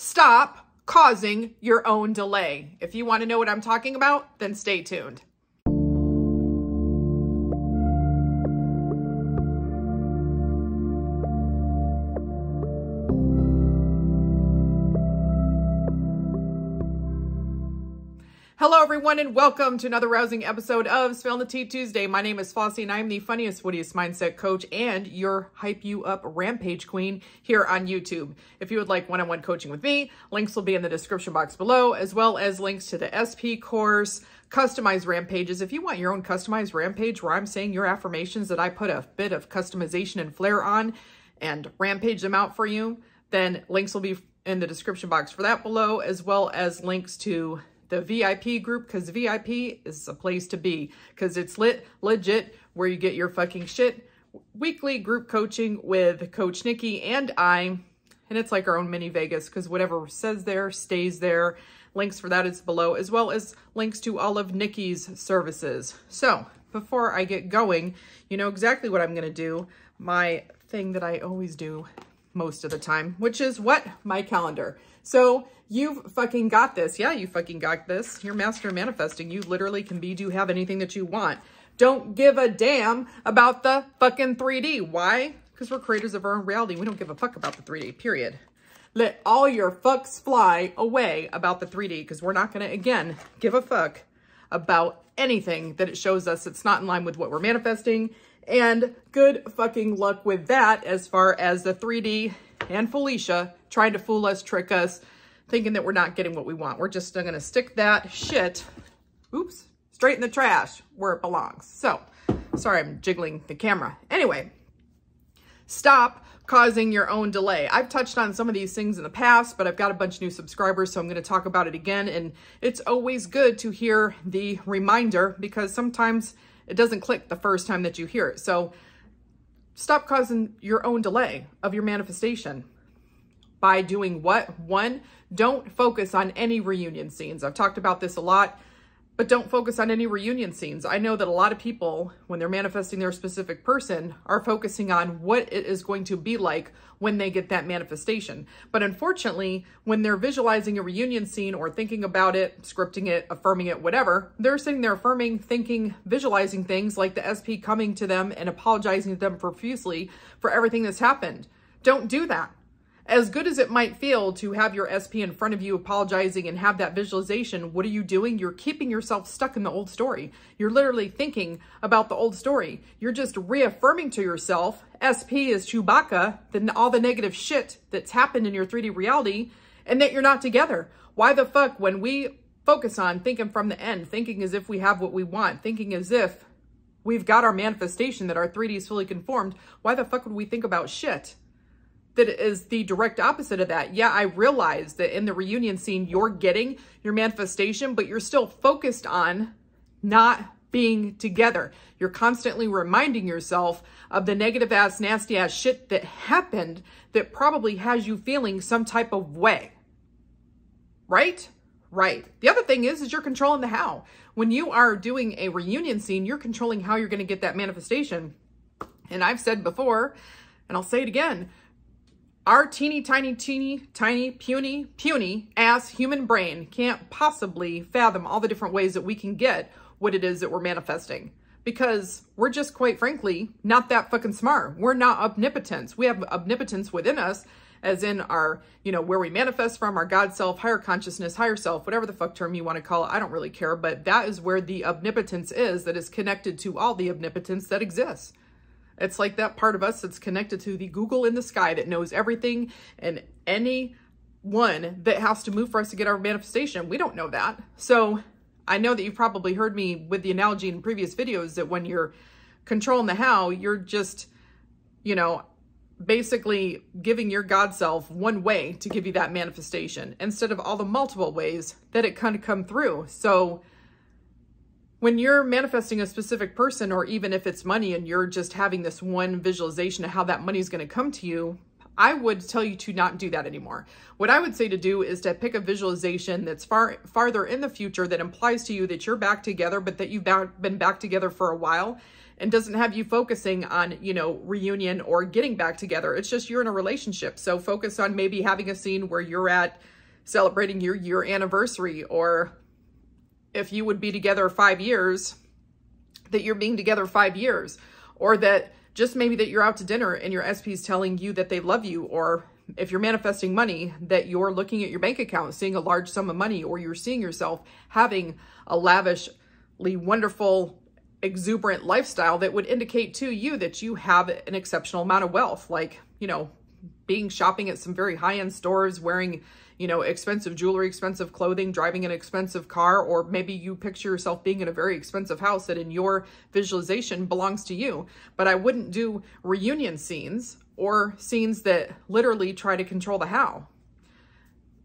Stop causing your own delay. If you want to know what I'm talking about, then stay tuned. Hello everyone and welcome to another rousing episode of Spill the Tea Tuesday. My name is Flossie and I'm the funniest, wittiest mindset coach and your hype you up rampage queen here on YouTube. If you would like one-on-one coaching with me, links will be in the description box below, as well as links to the SP course, customized rampages. If you want your own customized rampage where I'm saying your affirmations that I put a bit of customization and flair on and rampage them out for you, then links will be in the description box for that below, as well as links to the VIP group, because VIP is a place to be, because it's legit, where you get your fucking shit. Weekly group coaching with Coach Nikki and I, and it's like our own mini Vegas, because whatever says there stays there. Links for that is below, as well as links to all of Nikki's services. So before I get going, you know exactly what I'm going to do. My thing that I always do most of the time, which is what? My calendar. So you've fucking got this. Yeah, you fucking got this. You're master manifesting. You literally can be, do, have anything that you want. Don't give a damn about the fucking 3D. Why? Because we're creators of our own reality. We don't give a fuck about the 3D, period. Let all your fucks fly away about the 3D, because we're not going to, again, give a fuck about anything that it shows us that's not in line with what we're manifesting. And good fucking luck with that as far as the 3D and Felicia trying to fool us, trick us, thinking that we're not getting what we want. We're just going to stick that shit, oops, straight in the trash where it belongs. So, sorry, I'm jiggling the camera. Anyway, stop causing your own delay. I've touched on some of these things in the past, but I've got a bunch of new subscribers, so I'm going to talk about it again. And it's always good to hear the reminder, because sometimes it doesn't click the first time that you hear it. So stop causing your own delay of your manifestation by doing what? One, don't focus on any reunion scenes. I've talked about this a lot, but don't focus on any reunion scenes. I know that a lot of people, when they're manifesting their specific person, are focusing on what it is going to be like when they get that manifestation. But unfortunately, when they're visualizing a reunion scene or thinking about it, scripting it, affirming it, whatever, they're sitting there affirming, thinking, visualizing things like the SP coming to them and apologizing to them profusely for everything that's happened. Don't do that. As good as it might feel to have your SP in front of you apologizing and have that visualization, what are you doing? You're keeping yourself stuck in the old story. You're literally thinking about the old story. You're just reaffirming to yourself, SP is Chewbacca, all the negative shit that's happened in your 3D reality, and that you're not together. Why the fuck, when we focus on thinking from the end, thinking as if we have what we want, thinking as if we've got our manifestation, that our 3D is fully conformed, why the fuck would we think about shit that is the direct opposite of that? Yeah, I realize that in the reunion scene, you're getting your manifestation, but you're still focused on not being together. You're constantly reminding yourself of the negative ass, nasty ass shit that happened that probably has you feeling some type of way. Right? Right. The other thing is you're controlling the how. When you are doing a reunion scene, you're controlling how you're going to get that manifestation. And I've said before, and I'll say it again, our teeny, puny ass human brain can't possibly fathom all the different ways that we can get what it is that we're manifesting, because we're just, quite frankly, not that fucking smart. We're not omnipotence. We have omnipotence within us, as in our, you know, where we manifest from, our God self, higher consciousness, higher self, whatever the fuck term you want to call it. I don't really care, but that is where the omnipotence is, that is connected to all the omnipotence that exists. It's like that part of us that's connected to the Google in the sky that knows everything and any one that has to move for us to get our manifestation. We don't know that. So I know that you've probably heard me with the analogy in previous videos that when you're controlling the how, you're just, you know, basically giving your God self one way to give you that manifestation instead of all the multiple ways that it kind of come through. So when you're manifesting a specific person, or even if it's money and you're just having this one visualization of how that money is going to come to you, I would tell you to not do that anymore. What I would say to do is to pick a visualization that's farther in the future that implies to you that you're back together, but that you've been back together for a while, and doesn't have you focusing on, you know, reunion or getting back together. It's just you're in a relationship. So focus on maybe having a scene where you're at celebrating your year anniversary, or if you would be together 5 years, that you're being together 5 years, or that just maybe that you're out to dinner and your SP is telling you that they love you, or if you're manifesting money, that you're looking at your bank account, seeing a large sum of money, or you're seeing yourself having a lavishly wonderful, exuberant lifestyle that would indicate to you that you have an exceptional amount of wealth, like, you know, shopping at some very high-end stores, wearing, you know, expensive jewelry, expensive clothing, driving an expensive car, or maybe you picture yourself being in a very expensive house that in your visualization belongs to you. But I wouldn't do reunion scenes or scenes that literally try to control the how.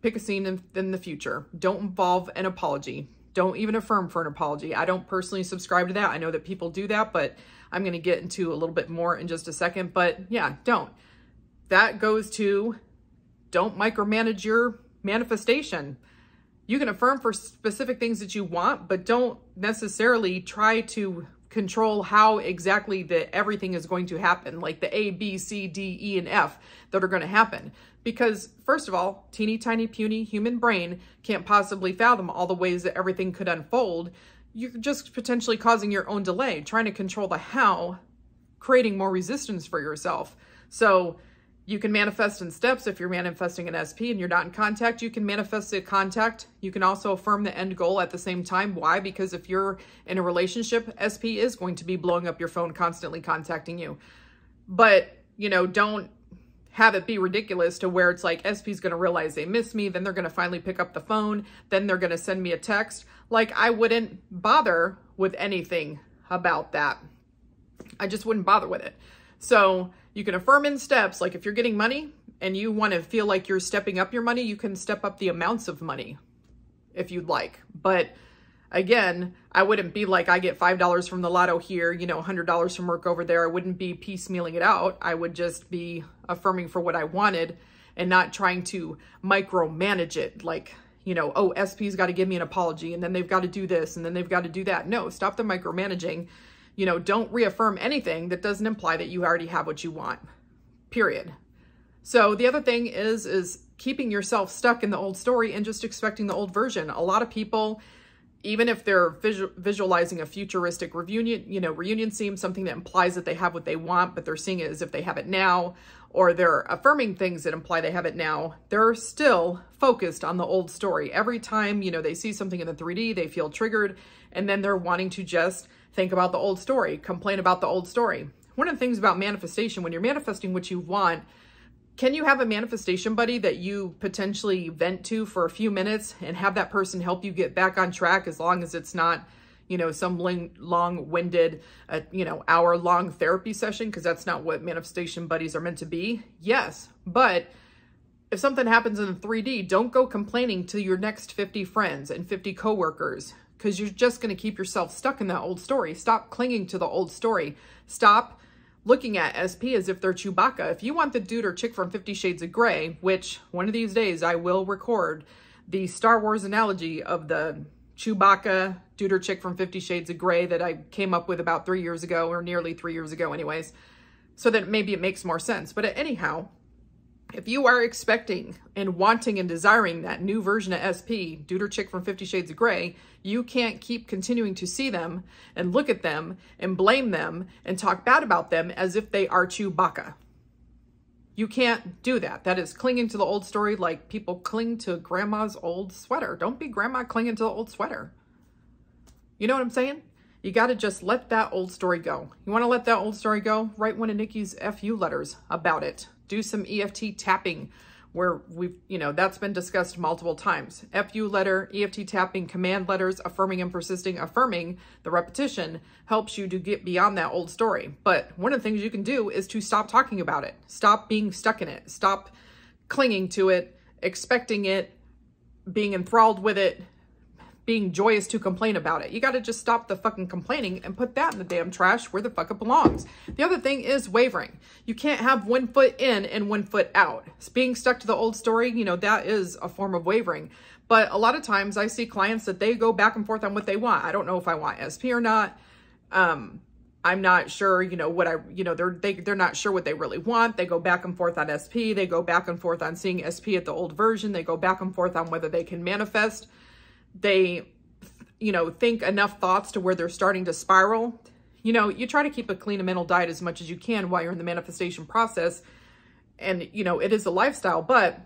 Pick a scene in the future. Don't involve an apology. Don't even affirm for an apology. I don't personally subscribe to that. I know that people do that, but I'm going to get into a little bit more in just a second. But yeah, don't. That goes to don't micromanage your manifestation. You can affirm for specific things that you want, but don't necessarily try to control how exactly that everything is going to happen, like the A, B, C, D, E, and F that are going to happen. Because first of all, teeny tiny puny human brain can't possibly fathom all the ways that everything could unfold. You're just potentially causing your own delay, trying to control the how, creating more resistance for yourself. So you can manifest in steps. If you're manifesting an SP and you're not in contact, you can manifest a contact. You can also affirm the end goal at the same time. Why? Because if you're in a relationship, SP is going to be blowing up your phone, constantly contacting you. But, you know, don't have it be ridiculous to where it's like SP is going to realize they miss me. Then they're going to finally pick up the phone. Then they're going to send me a text. Like, I wouldn't bother with anything about that. I just wouldn't bother with it. So you can affirm in steps. Like if you're getting money and you want to feel like you're stepping up your money, you can step up the amounts of money if you'd like. But again, I wouldn't be like, I get $5 from the lotto here, you know, $100 from work over there. I wouldn't be piecemealing it out. I would just be affirming for what I wanted and not trying to micromanage it. Like, you know, oh, SP's got to give me an apology and then they've got to do this and then they've got to do that. No, stop the micromanaging. You know, don't reaffirm anything that doesn't imply that you already have what you want, period. So the other thing is keeping yourself stuck in the old story and just expecting the old version. A lot of people, even if they're visualizing a futuristic reunion scene, something that implies that they have what they want, but they're seeing it as if they have it now, or they're affirming things that imply they have it now, they're still focused on the old story. Every time, you know, they see something in the 3D, they feel triggered, and then they're wanting to just think about the old story, complain about the old story. One of the things about manifestation, when you're manifesting what you want, can you have a manifestation buddy that you potentially vent to for a few minutes and have that person help you get back on track, as long as it's not, you know, some long-winded, you know, hour-long therapy session, because that's not what manifestation buddies are meant to be? Yes, but if something happens in the 3D, don't go complaining to your next 50 friends and 50 coworkers, because you're just going to keep yourself stuck in that old story. Stop clinging to the old story. Stop looking at SP as if they're Chewbacca. If you want the dude or chick from 50 Shades of Grey, which one of these days I will record the Star Wars analogy of the Chewbacca dude or chick from 50 Shades of Grey that I came up with about 3 years ago, or nearly 3 years ago anyways, so that maybe it makes more sense. But anyhow, if you are expecting and wanting and desiring that new version of SP, dude or chick from 50 Shades of Grey, you can't keep continuing to see them and look at them and blame them and talk bad about them as if they are Chewbacca. You can't do that. That is clinging to the old story like people cling to grandma's old sweater. Don't be grandma clinging to the old sweater. You know what I'm saying? You got to just let that old story go. You want to let that old story go? Write one of Nikki's FU letters about it. Do some EFT tapping where we've, you know, that's been discussed multiple times. FU letter, EFT tapping, command letters, affirming and persisting. Affirming, the repetition, helps you to get beyond that old story. But one of the things you can do is to stop talking about it. Stop being stuck in it. Stop clinging to it, expecting it, being enthralled with it, being joyous to complain about it. You got to just stop the fucking complaining and put that in the damn trash where the fuck it belongs. The other thing is wavering. You can't have 1 foot in and 1 foot out. Being stuck to the old story, you know, that is a form of wavering. But a lot of times I see clients that they go back and forth on what they want. I don't know if I want SP or not. I'm not sure, you know, they're not sure what they really want. They go back and forth on SP. They go back and forth on seeing SP at the old version. They go back and forth on whether they can manifest. They, you know, think enough thoughts to where they're starting to spiral. You know, you try to keep a clean mental diet as much as you can while you're in the manifestation process. And, you know, it is a lifestyle, but,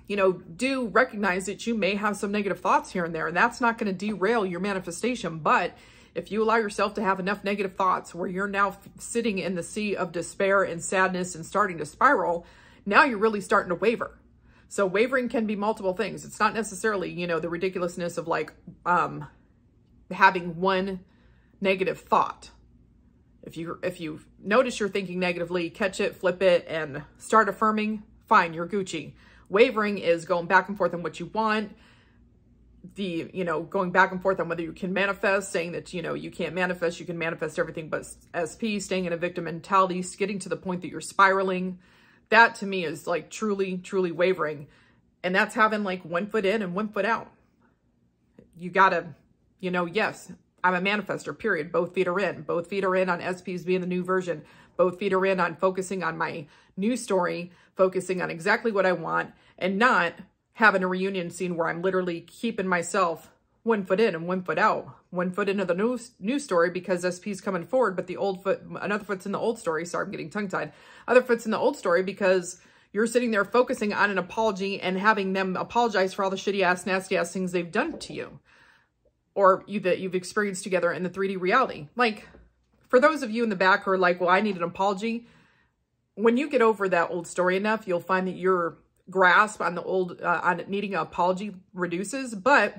you know, do recognize that you may have some negative thoughts here and there, and that's not going to derail your manifestation. But if you allow yourself to have enough negative thoughts where you're now sitting in the sea of despair and sadness and starting to spiral, now you're really starting to waver. So wavering can be multiple things. It's not necessarily, you know, the ridiculousness of like having one negative thought. If you notice you're thinking negatively, catch it, flip it, and start affirming, fine, you're Gucci. Wavering is going back and forth on what you want. You know, going back and forth on whether you can manifest, saying that, you know, you can't manifest, you can manifest everything but SP, staying in a victim mentality, getting to the point that you're spiraling. That to me is like truly, truly wavering. And that's having like 1 foot in and 1 foot out. You gotta, you know, yes, I'm a manifestor, period. Both feet are in. Both feet are in on SPs being the new version. Both feet are in on focusing on my new story, focusing on exactly what I want, and not having a reunion scene where I'm literally keeping myself 1 foot in and 1 foot out. 1 foot into the new story because SP's coming forward, but the old foot, another foot's in the old story. Sorry, I'm getting tongue-tied. Other foot's in the old story because you're sitting there focusing on an apology and having them apologize for all the shitty-ass, nasty-ass things they've done to you or that you've experienced together in the 3D reality. Like, for those of you in the back who are like, well, I need an apology, when you get over that old story enough, you'll find that your grasp on the old, on needing an apology reduces. But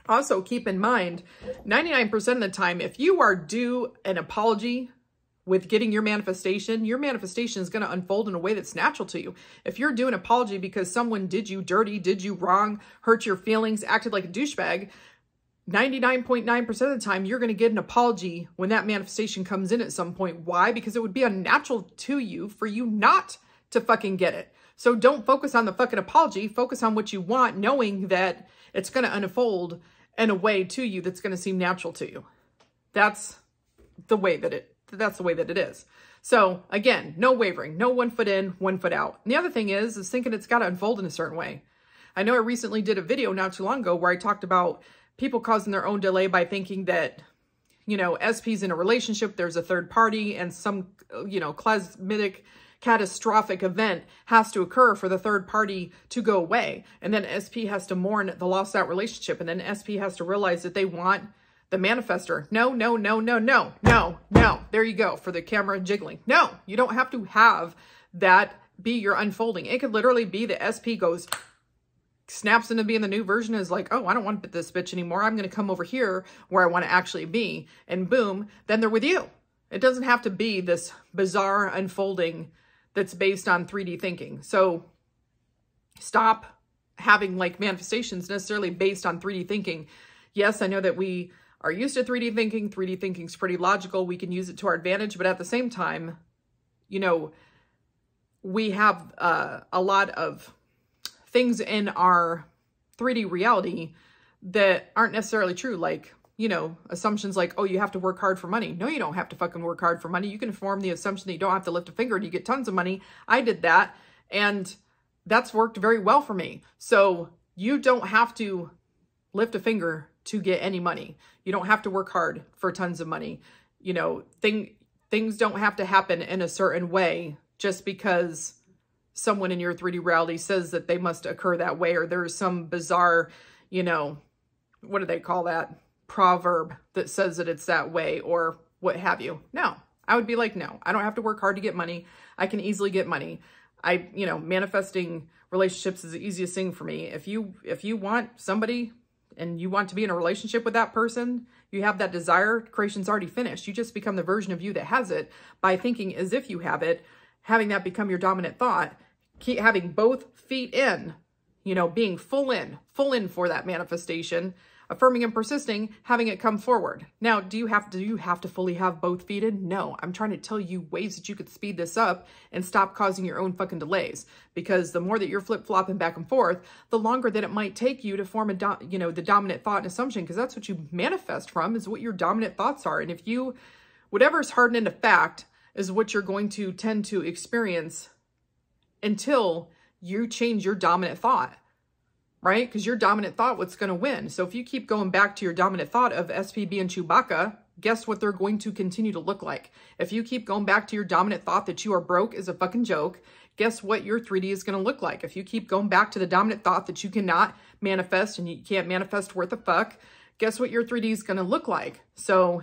also keep in mind, 99% of the time, if you are due an apology with getting your manifestation is going to unfold in a way that's natural to you. If you're due an apology because someone did you dirty, did you wrong, hurt your feelings, acted like a douchebag, 99.9% of the time, you're going to get an apology when that manifestation comes in at some point. Why? Because it would be unnatural to you for you not to fucking get it. So don't focus on the fucking apology. Focus on what you want, knowing that it's going to unfold in a way to you that's going to seem natural to you. That's the way that it is. So again, no wavering, no 1 foot in, 1 foot out. And the other thing is thinking it's got to unfold in a certain way. I know I recently did a video not too long ago where I talked about people causing their own delay by thinking that, you know, SP's in a relationship, there's a third party, and some, you know, catastrophic event has to occur for the third party to go away. And then SP has to mourn the loss of that relationship. And then SP has to realize that they want the manifestor. No, no, no, no, no, no, no. There you go for the camera jiggling. No, you don't have to have that be your unfolding. It could literally be the SP snaps into being the new version, is like, oh, I don't want this bitch anymore. I'm going to come over here where I want to actually be. And boom, then they're with you. It doesn't have to be this bizarre unfolding that's based on 3D thinking. So stop having like manifestations necessarily based on 3D thinking. Yes, I know that we are used to 3D thinking. 3D thinking is pretty logical. We can use it to our advantage. But at the same time, you know, we have a lot of things in our 3D reality that aren't necessarily true. Like, you know, assumptions like, oh, you have to work hard for money. No, you don't have to fucking work hard for money. You can form the assumption that you don't have to lift a finger and you get tons of money. I did that, and that's worked very well for me. So you don't have to lift a finger to get any money. You don't have to work hard for tons of money. You know, things don't have to happen in a certain way just because someone in your 3D reality says that they must occur that way, or there's some bizarre, you know, what do they call that? Proverb that says that it's that way, or what have you. No, I would be like, no, I don't have to work hard to get money. I can easily get money. You know, manifesting relationships is the easiest thing for me. If you want somebody and you want to be in a relationship with that person, you have that desire, creation's already finished. You just become the version of you that has it by thinking as if you have it, having that become your dominant thought, keep having both feet in, you know, being full in for that manifestation. Affirming and persisting, having it come forward. Now, do you have to fully have both feeded? No, I'm trying to tell you ways that you could speed this up and stop causing your own fucking delays. Because the more that you're flip-flopping back and forth, the longer that it might take you to form the dominant thought and assumption, because that's what you manifest from, is what your dominant thoughts are. And if whatever's hardened into fact is what you're going to tend to experience until you change your dominant thought. Right? Because your dominant thought, what's going to win. So if you keep going back to your dominant thought of SPB and Chewbacca, guess what they're going to continue to look like? If you keep going back to your dominant thought that you are broke is a fucking joke, guess what your 3D is going to look like? If you keep going back to the dominant thought that you cannot manifest and you can't manifest worth a fuck, guess what your 3D is going to look like? So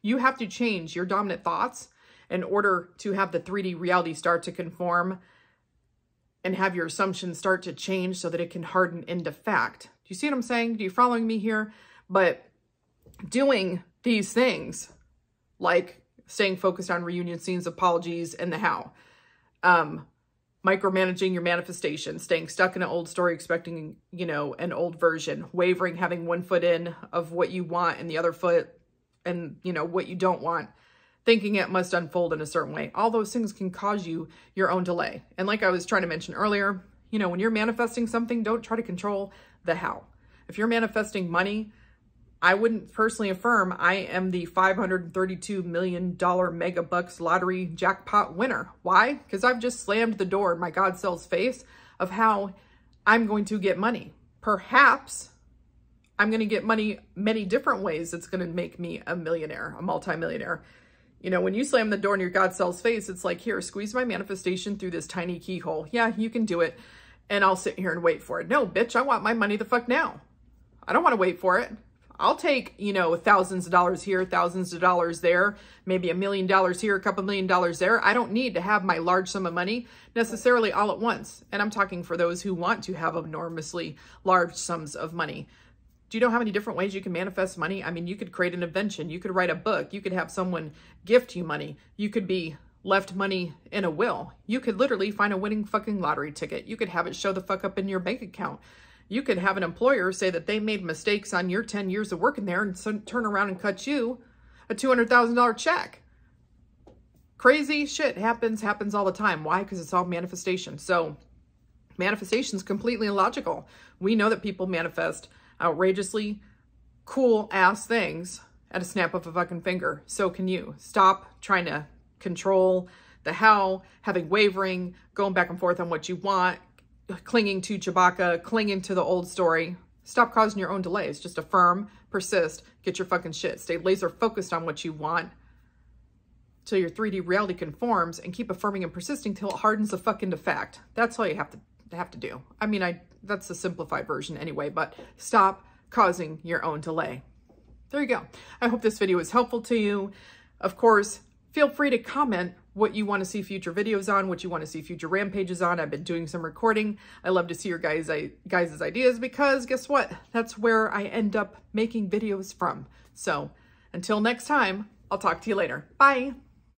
you have to change your dominant thoughts in order to have the 3D reality start to conform and have your assumptions start to change so that it can harden into fact. Do you see what I'm saying? Do you following me here? But doing these things, like staying focused on reunion scenes, apologies, and the how. Micromanaging your manifestation, staying stuck in an old story, expecting, an old version, wavering, having one foot in of what you want and the other foot and, what you don't want. Thinking it must unfold in a certain way. All those things can cause you your own delay. And like I was trying to mention earlier, when you're manifesting something, don't try to control the how. If you're manifesting money, I wouldn't personally affirm I am the $532 million mega bucks lottery jackpot winner. Why? Because I've just slammed the door in my God self's face of how I'm going to get money. Perhaps I'm going to get money many different ways. It's going to make me a millionaire, a multimillionaire. When you slam the door in your God self's face, it's like, here, squeeze my manifestation through this tiny keyhole. Yeah, you can do it. And I'll sit here and wait for it. No, bitch, I want my money the fuck now. I don't want to wait for it. I'll take, thousands of dollars here, thousands of dollars there, maybe $1 million here, a couple $1 million there. I don't need to have my large sum of money necessarily all at once. And I'm talking for those who want to have enormously large sums of money. Do you know how many different ways you can manifest money? I mean, you could create an invention. You could write a book. You could have someone gift you money. You could be left money in a will. You could literally find a winning fucking lottery ticket. You could have it show the fuck up in your bank account. You could have an employer say that they made mistakes on your 10 years of working there and turn around and cut you a $200,000 check. Crazy shit happens all the time. Why? Because it's all manifestation. So manifestation is completely illogical. We know that people manifest outrageously cool ass things at a snap of a fucking finger. So can you. Stop trying to control the how, having wavering, going back and forth on what you want, clinging to Chewbacca, clinging to the old story. Stop causing your own delays. Just affirm, persist, get your fucking shit. Stay laser focused on what you want till your 3D reality conforms, and keep affirming and persisting till it hardens the fuck into fact. That's all you have to do. I mean, that's the simplified version anyway, but stop causing your own delay. There you go. I hope this video was helpful to you. Of course, feel free to comment what you want to see future videos on, what you want to see future rampages on. I've been doing some recording. I love to see your guys' ideas, because guess what? That's where I end up making videos from. So until next time, I'll talk to you later. Bye.